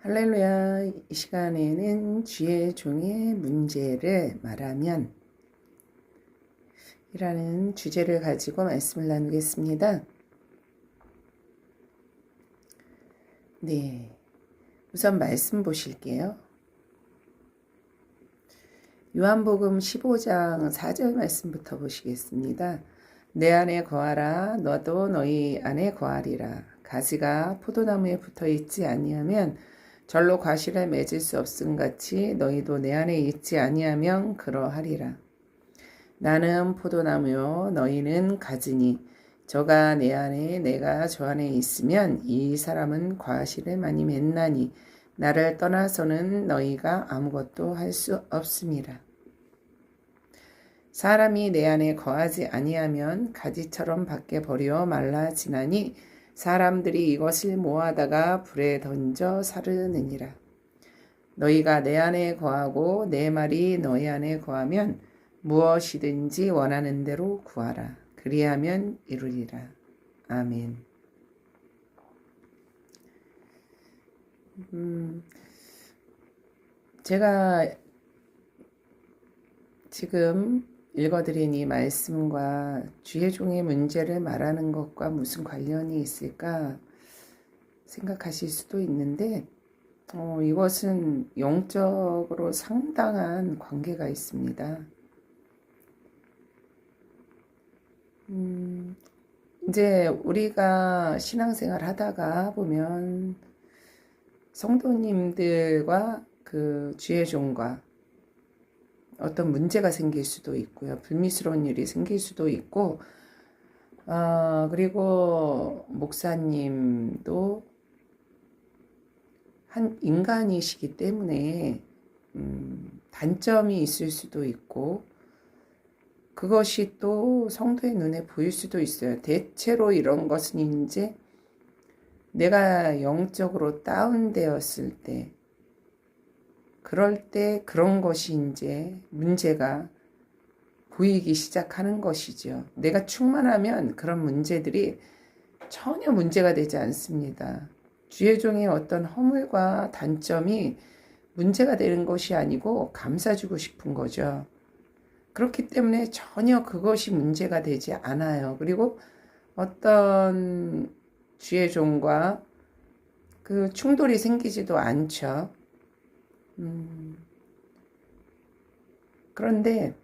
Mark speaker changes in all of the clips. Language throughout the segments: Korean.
Speaker 1: 할렐루야. 이 시간에는 주의 종의 문제를 말하면 이라는 주제를 가지고 말씀을 나누겠습니다. 네, 우선 말씀 보실게요. 요한복음 15장 4절 말씀부터 보시겠습니다. 내 안에 거하라. 너도 너희 안에 거하리라. 가지가 포도나무에 붙어 있지 아니하면 절로 과실을 맺을 수 없음같이 너희도 내 안에 있지 아니하면 그러하리라. 나는 포도나무요 너희는 가지니 저가 내 안에 내가 저 안에 있으면 이 사람은 과실을 많이 맺나니 나를 떠나서는 너희가 아무것도 할 수 없음이라. 사람이 내 안에 거하지 아니하면 가지처럼 밖에 버려 말라지나니 사람들이 이것을 모아다가 불에 던져 사르느니라. 너희가 내 안에 거하고 내 말이 너희 안에 거하면 무엇이든지 원하는 대로 구하라. 그리하면 이루리라. 아멘. 제가 지금 읽어드린 이 말씀과 주의 종의 문제를 말하는 것과 무슨 관련이 있을까 생각하실 수도 있는데 이것은 영적으로 상당한 관계가 있습니다. 이제 우리가 신앙생활 하다가 보면 성도님들과 그 주의 종과 어떤 문제가 생길 수도 있고요. 불미스러운 일이 생길 수도 있고, 그리고 목사님도 한 인간이시기 때문에 단점이 있을 수도 있고, 그것이 또 성도의 눈에 보일 수도 있어요. 대체로 이런 것은 이제 내가 영적으로 다운되었을 때, 그럴 때 그런 것이 이제 문제가 보이기 시작하는 것이죠. 내가 충만하면 그런 문제들이 전혀 문제가 되지 않습니다. 주의 종의 어떤 허물과 단점이 문제가 되는 것이 아니고 감싸주고 싶은 거죠. 그렇기 때문에 전혀 그것이 문제가 되지 않아요. 그리고 어떤 주의 종과 그 충돌이 생기지도 않죠. 그런데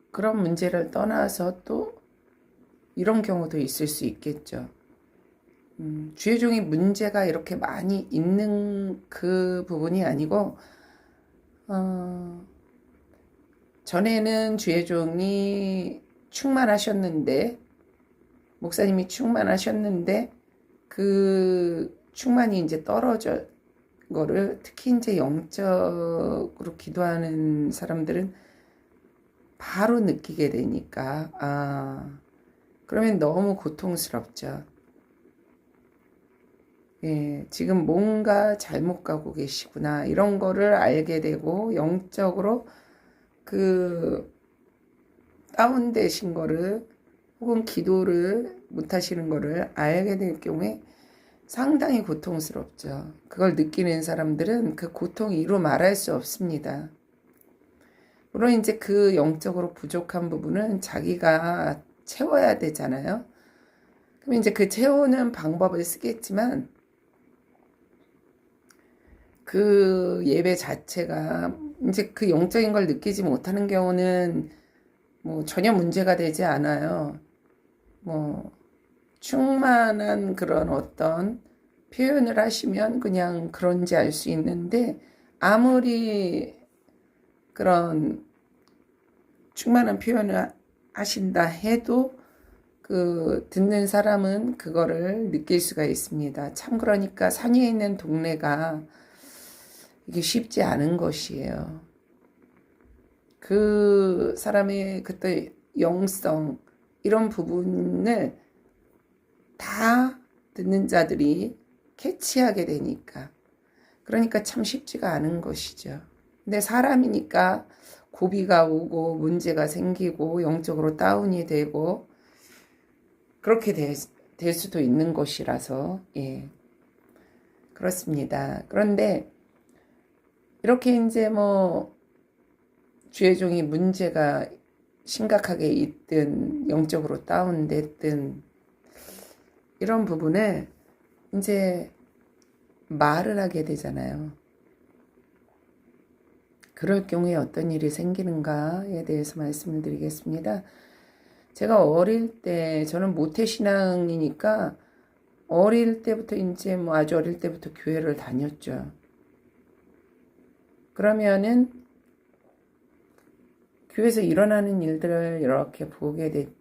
Speaker 1: 그런 문제를 떠나서 또 이런 경우도 있을 수 있겠죠. 주의 종이 문제가 이렇게 많이 있는 그 부분이 아니고 전에는 주의 종이 충만하셨는데 목사님이 충만하셨는데 그 충만이 이제 떨어져 거를 특히 이제 영적으로 기도하는 사람들은 바로 느끼게 되니까 그러면 너무 고통스럽죠. 예, 지금 뭔가 잘못 가고 계시구나 이런 거를 알게 되고 영적으로 그 다운되신 거를 혹은 기도를 못 하시는 거를 알게 될 경우에 상당히 고통스럽죠. 그걸 느끼는 사람들은 그 고통이 이루 말할 수 없습니다. 물론 이제 그 영적으로 부족한 부분은 자기가 채워야 되잖아요. 그럼 이제 그 채우는 방법을 쓰겠지만 그 예배 자체가 이제 그 영적인 걸 느끼지 못하는 경우는 전혀 문제가 되지 않아요. 충만한 그런 어떤 표현을 하시면 그냥 그런지 알 수 있는데 아무리 그런 충만한 표현을 하신다 해도 그 듣는 사람은 그거를 느낄 수가 있습니다. 참 그러니까 산 위에 있는 동네가 이게 쉽지 않은 것이에요. 그 사람의 그때 영성 이런 부분을 다 듣는 자들이 캐치하게 되니까 그러니까 참 쉽지가 않은 것이죠. 근데 사람이니까 고비가 오고 문제가 생기고 영적으로 다운이 되고 그렇게 될 수도 있는 것이라서, 예. 그렇습니다. 그런데, 이렇게 이제 뭐, 주의 종이 문제가 심각하게 있든, 영적으로 다운됐든, 이런 부분을 이제 말을 하게 되잖아요. 그럴 경우에 어떤 일이 생기는가에 대해서 말씀을 드리겠습니다. 제가 어릴 때, 저는 모태신앙이니까 어릴 때부터 이제 뭐 아주 어릴 때부터 교회를 다녔죠. 그러면은 교회에서 일어나는 일들을 이렇게 보게 되지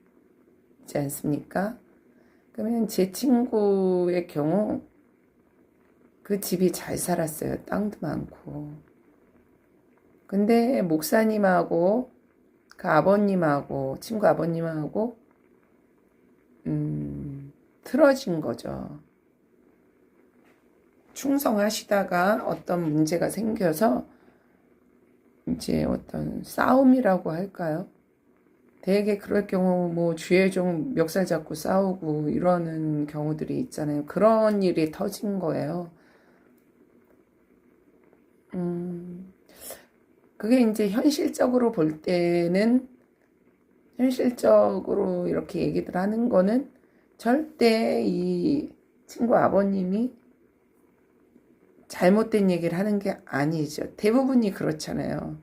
Speaker 1: 않습니까? 그러면 제 친구의 경우 그 집이 잘 살았어요. 땅도 많고. 근데 목사님하고 그 아버님하고 친구 아버님하고 틀어진 거죠. 충성하시다가 어떤 문제가 생겨서 이제 어떤 싸움이라고 할까요? 대개 그럴 경우 뭐 주의 종 멱살 잡고 싸우고 이러는 경우들이 있잖아요. 그런 일이 터진 거예요. 그게 이제 현실적으로 볼 때는 현실적으로 이렇게 얘기들 하는 거는 절대 이 친구 아버님이 잘못된 얘기를 하는 게 아니죠. 대부분이 그렇잖아요.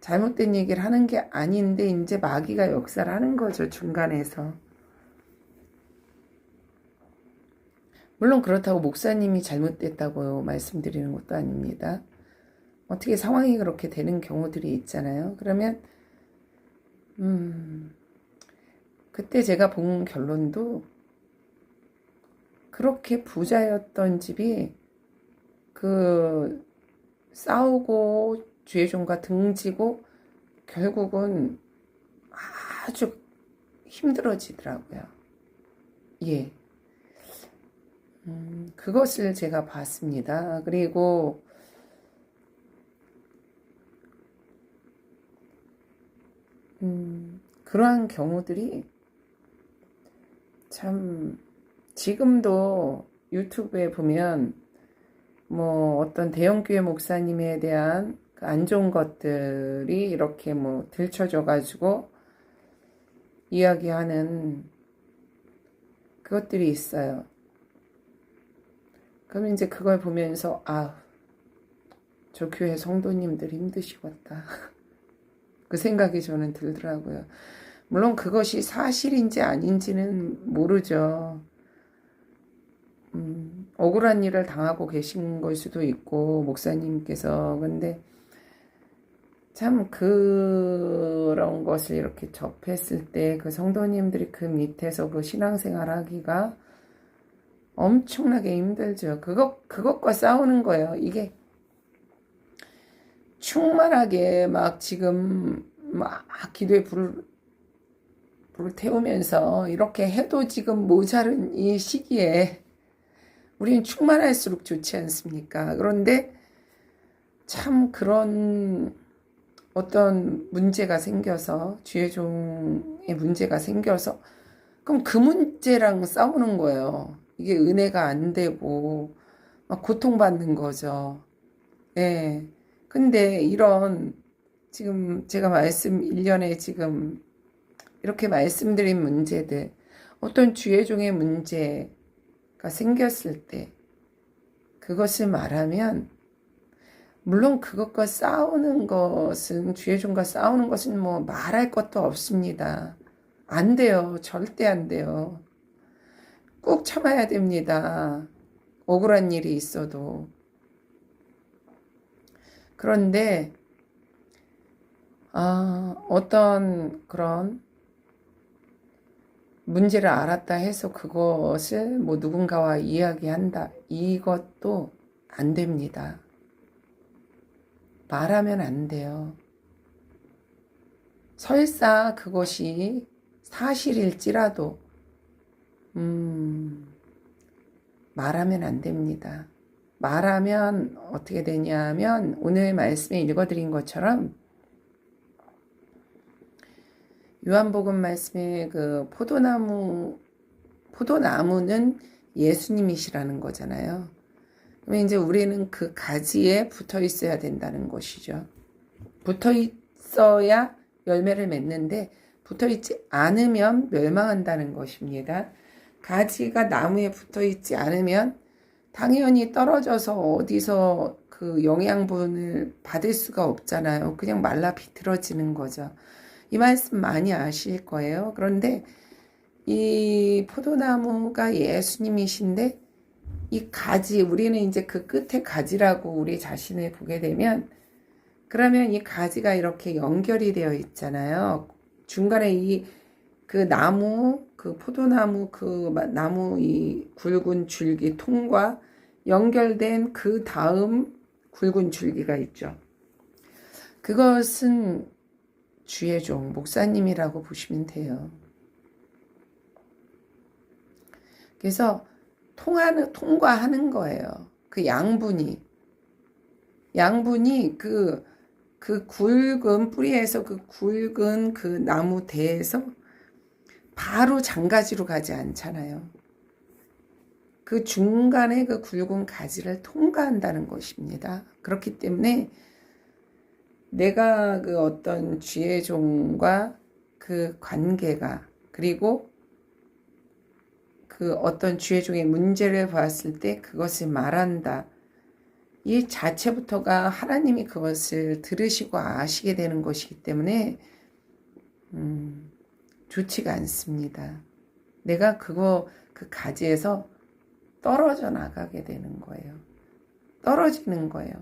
Speaker 1: 잘못된 얘기를 하는 게 아닌데 이제 마귀가 역사를 하는 거죠. 중간에서. 물론 그렇다고 목사님이 잘못됐다고 말씀드리는 것도 아닙니다. 어떻게 상황이 그렇게 되는 경우들이 있잖아요. 그러면 그때 제가 본 결론도 그렇게 부자였던 집이 그 싸우고 주의 종과 등지고 결국은 아주 힘들어지더라고요. 예. 그것을 제가 봤습니다. 그리고 그러한 경우들이 참 지금도 유튜브에 보면 뭐 어떤 대형교회 목사님에 대한 그 안 좋은 것들이 이렇게 뭐 들춰져 가지고 이야기하는 그것들이 있어요. 그럼 이제 그걸 보면서 저 교회 성도님들 힘드시겠다. 그 생각이 저는 들더라고요. 물론 그것이 사실인지 아닌지는 모르죠. 억울한 일을 당하고 계신 걸 수도 있고 목사님께서. 근데 참 그런 것을 이렇게 접했을 때 그 성도님들이 그 밑에서 그 신앙생활 하기가 엄청나게 힘들죠. 그것과 싸우는 거예요. 이게 충만하게 막 지금 막 기도에 불을 태우면서 이렇게 해도 지금 모자른 이 시기에 우리는 충만할수록 좋지 않습니까? 그런데 참 그런 어떤 문제가 생겨서 주의 종의 문제가 생겨서 그럼 그 문제랑 싸우는 거예요. 이게 은혜가 안 되고 막 고통받는 거죠. 예. 근데 이런 지금 제가 1년에 지금 이렇게 말씀드린 문제들 어떤 주의 종의 문제가 생겼을 때 그것을 말하면 물론 그것과 싸우는 것은 주의 종과 싸우는 것은 뭐 말할 것도 없습니다. 안 돼요. 절대 안 돼요. 꾹 참아야 됩니다. 억울한 일이 있어도. 그런데 어떤 그런 문제를 알았다 해서 그것을 뭐 누군가와 이야기한다. 이것도 안 됩니다. 말하면 안 돼요. 설사 그것이 사실일지라도 말하면 안 됩니다. 말하면 어떻게 되냐면 오늘 말씀에 읽어드린 것처럼 요한복음 말씀에 그 포도나무 포도나무는 예수님이시라는 거잖아요. 그러면 이제 우리는 그 가지에 붙어 있어야 된다는 것이죠. 붙어 있어야 열매를 맺는데 붙어 있지 않으면 멸망한다는 것입니다. 가지가 나무에 붙어 있지 않으면 당연히 떨어져서 어디서 그 영양분을 받을 수가 없잖아요. 그냥 말라 비틀어지는 거죠. 이 말씀 많이 아실 거예요. 그런데 이 포도나무가 예수님이신데 이 가지, 우리는 이제 그 끝에 가지라고 우리 자신을 보게 되면 그러면 이 가지가 이렇게 연결이 되어 있잖아요. 중간에 그 나무, 그 포도나무, 그 나무 이 굵은 줄기 통과 연결된 그 다음 굵은 줄기가 있죠. 그것은 주의 종, 목사님이라고 보시면 돼요. 그래서 통과하는 거예요. 그 양분이 그 굵은 뿌리에서 그 굵은 그 나무 대에서 바로 장가지로 가지 않잖아요. 그 중간에 그 굵은 가지를 통과한다는 것입니다. 그렇기 때문에 내가 그 어떤 주의 종과 그 관계가 그리고 그 어떤 주의 종의 문제를 봤을 때 그것을 말한다. 이 자체부터가 하나님이 그것을 들으시고 아시게 되는 것이기 때문에 좋지가 않습니다. 내가 그 가지에서 떨어져 나가게 되는 거예요. 떨어지는 거예요.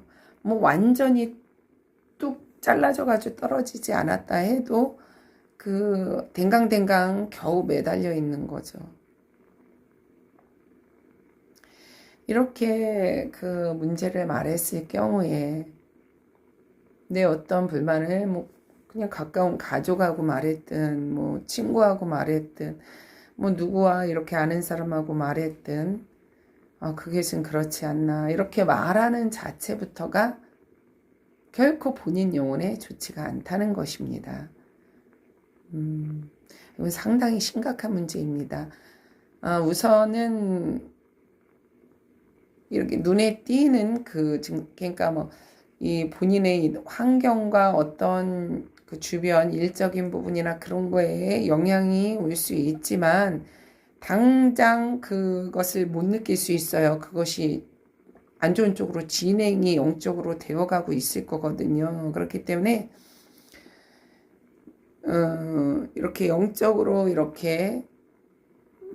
Speaker 1: 뭐 완전히 뚝 잘라져 가지고 떨어지지 않았다 해도 그 댕강댕강 겨우 매달려 있는 거죠. 이렇게 그 문제를 말했을 경우에 내 어떤 불만을 뭐 그냥 가까운 가족하고 말했든 뭐 친구하고 말했든 뭐 누구와 이렇게 아는 사람하고 말했든 그것은 그렇지 않나 이렇게 말하는 자체부터가 결코 본인 영혼에 좋지가 않다는 것입니다. 이건 상당히 심각한 문제입니다. 우선은 이렇게 눈에 띄는 그러니까 뭐 이 본인의 환경과 어떤 그 주변 일적인 부분이나 그런 거에 영향이 올 수 있지만 당장 그것을 못 느낄 수 있어요. 그것이 안 좋은 쪽으로 진행이 영적으로 되어가고 있을 거거든요. 그렇기 때문에 이렇게 영적으로 이렇게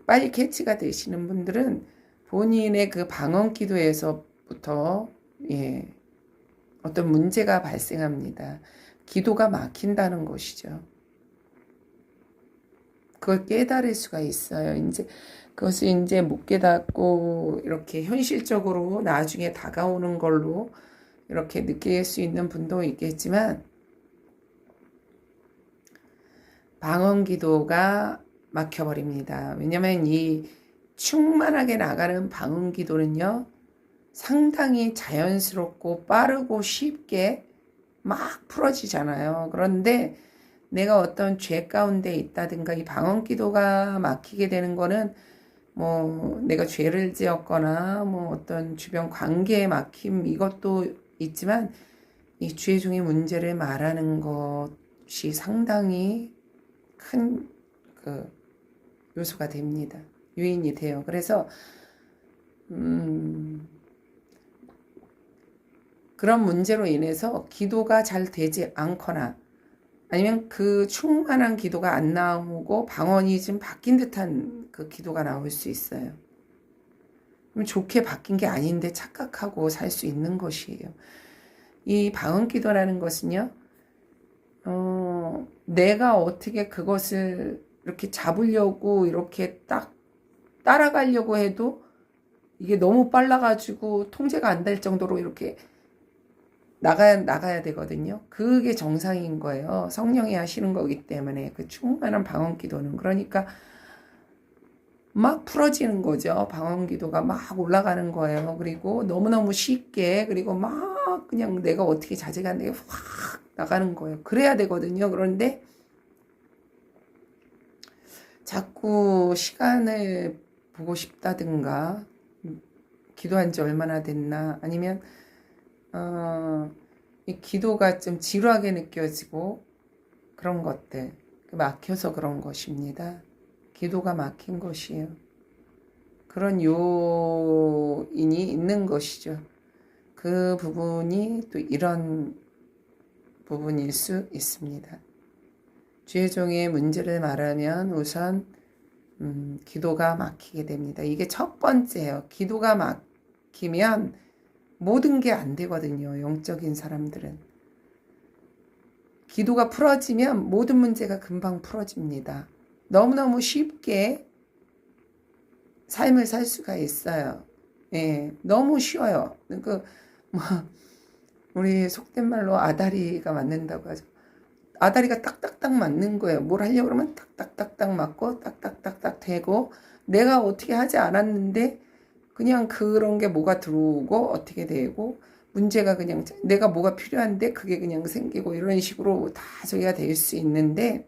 Speaker 1: 빨리 캐치가 되시는 분들은 본인의 그 방언 기도에서부터 어떤 문제가 발생합니다. 기도가 막힌다는 것이죠. 그걸 깨달을 수가 있어요. 이제 그것을 이제 못 깨닫고 이렇게 현실적으로 나중에 다가오는 걸로 이렇게 느낄 수 있는 분도 있겠지만 방언 기도가 막혀버립니다. 왜냐하면 이 충만하게 나가는 방언 기도는요, 상당히 자연스럽고 빠르고 쉽게 막 풀어지잖아요. 그런데 내가 어떤 죄 가운데 있다든가 이 방언 기도가 막히게 되는 거는 뭐 내가 죄를 지었거나 뭐 어떤 주변 관계에 막힘 이것도 있지만 이 주의 종의 문제를 말하는 것이 상당히 큰 그 요소가 됩니다. 요인이 돼요. 그래서 그런 문제로 인해서 기도가 잘 되지 않거나 아니면 그 충만한 기도가 안 나오고 방언이 좀 바뀐 듯한 그 기도가 나올 수 있어요. 그럼 좋게 바뀐 게 아닌데 착각하고 살 수 있는 것이에요. 이 방언 기도라는 것은요, 내가 어떻게 그것을 이렇게 잡으려고 이렇게 딱 따라가려고 해도 이게 너무 빨라가지고 통제가 안 될 정도로 이렇게 나가야 되거든요. 그게 정상인 거예요. 성령이 하시는 거기 때문에 그 충만한 방언 기도는 그러니까 막 풀어지는 거죠. 방언 기도가 막 올라가는 거예요. 그리고 너무너무 쉽게 그리고 막 그냥 내가 어떻게 자제가 안 되게 확 나가는 거예요. 그래야 되거든요. 그런데 자꾸 시간을 보고 싶다든가, 기도한 지 얼마나 됐나, 아니면 이 기도가 좀 지루하게 느껴지고 그런 것들, 막혀서 그런 것입니다. 기도가 막힌 것이에요. 그런 요인이 있는 것이죠. 그 부분이 또 이런 부분일 수 있습니다. 주의 종의 문제를 말하면 우선 기도가 막히게 됩니다. 이게 첫 번째예요. 기도가 막히면 모든 게 안 되거든요. 영적인 사람들은. 기도가 풀어지면 모든 문제가 금방 풀어집니다. 너무너무 쉽게 삶을 살 수가 있어요. 예, 너무 쉬워요. 우리 속된 말로 아다리가 맞는다고 하죠. 아다리가 딱딱딱 맞는 거예요. 뭘 하려고 그러면 딱딱딱딱 맞고 딱딱딱딱 되고, 내가 어떻게 하지 않았는데 그냥 그런 게 뭐가 들어오고 어떻게 되고, 문제가 그냥 내가 뭐가 필요한데 그게 그냥 생기고, 이런 식으로 다 저기가 될 수 있는데,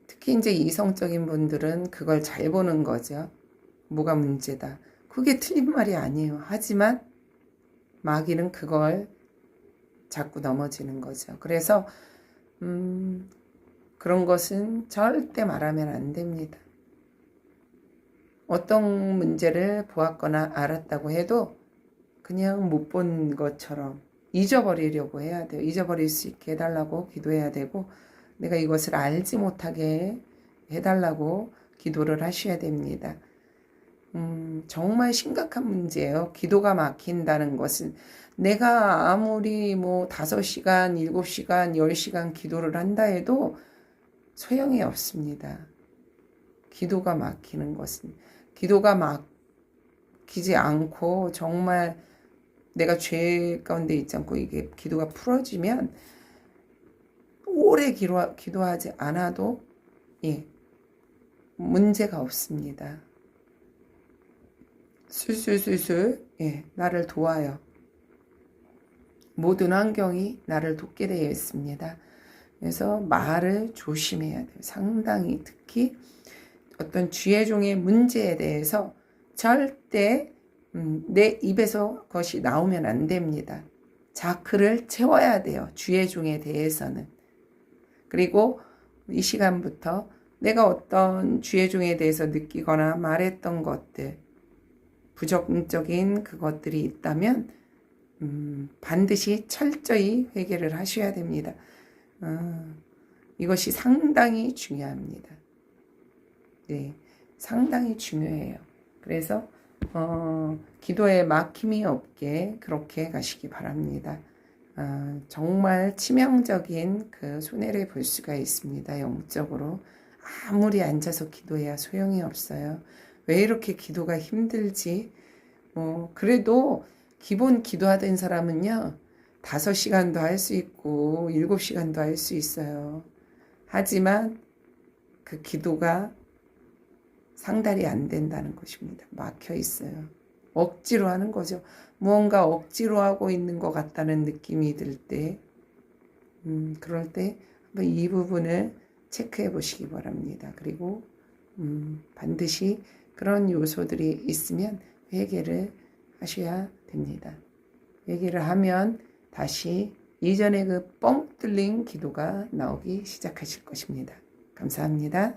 Speaker 1: 특히 이제 이성적인 분들은 그걸 잘 보는 거죠. 뭐가 문제다. 그게 틀린 말이 아니에요. 하지만 마귀는 그걸 자꾸 넘어지는 거죠. 그래서 그런 것은 절대 말하면 안 됩니다. 어떤 문제를 보았거나 알았다고 해도 그냥 못 본 것처럼 잊어버리려고 해야 돼요. 잊어버릴 수 있게 해달라고 기도해야 되고, 내가 이것을 알지 못하게 해달라고 기도를 하셔야 됩니다. 정말 심각한 문제예요. 기도가 막힌다는 것은 내가 아무리 뭐 5시간, 7시간, 10시간 기도를 한다 해도 소용이 없습니다. 기도가 막히는 것은, 기도가 막히지 않고 정말 내가 죄 가운데 있지 않고 이게 기도가 풀어지면 오래 기도하지 않아도 문제가 없습니다. 술술술술 나를 도와요. 모든 환경이 나를 돕게 되어 있습니다. 그래서 말을 조심해야 돼요. 상당히 특히 어떤 주의 종의 문제에 대해서 절대 내 입에서 그것이 나오면 안 됩니다. 자크를 채워야 돼요. 주의 종에 대해서는. 그리고 이 시간부터 내가 어떤 주의 종에 대해서 느끼거나 말했던 것들, 부정적인 그것들이 있다면 반드시 철저히 회개를 하셔야 됩니다. 이것이 상당히 중요합니다. 네, 상당히 중요해요. 그래서 기도에 막힘이 없게 그렇게 가시기 바랍니다. 정말 치명적인 그 손해를 볼 수가 있습니다. 영적으로. 아무리 앉아서 기도해야 소용이 없어요. 왜 이렇게 기도가 힘들지? 그래도 기본 기도하던 사람은요, 5시간도 할 수 있고 7시간도 할 수 있어요. 하지만 그 기도가 상달이 안 된다는 것입니다. 막혀 있어요. 억지로 하는 거죠. 무언가 억지로 하고 있는 것 같다는 느낌이 들 때, 그럴 때 한번 이 부분을 체크해 보시기 바랍니다. 그리고 반드시 그런 요소들이 있으면 회개를 하셔야 됩니다. 회개를 하면 다시 이전의 그 뻥 뚫린 기도가 나오기 시작하실 것입니다. 감사합니다.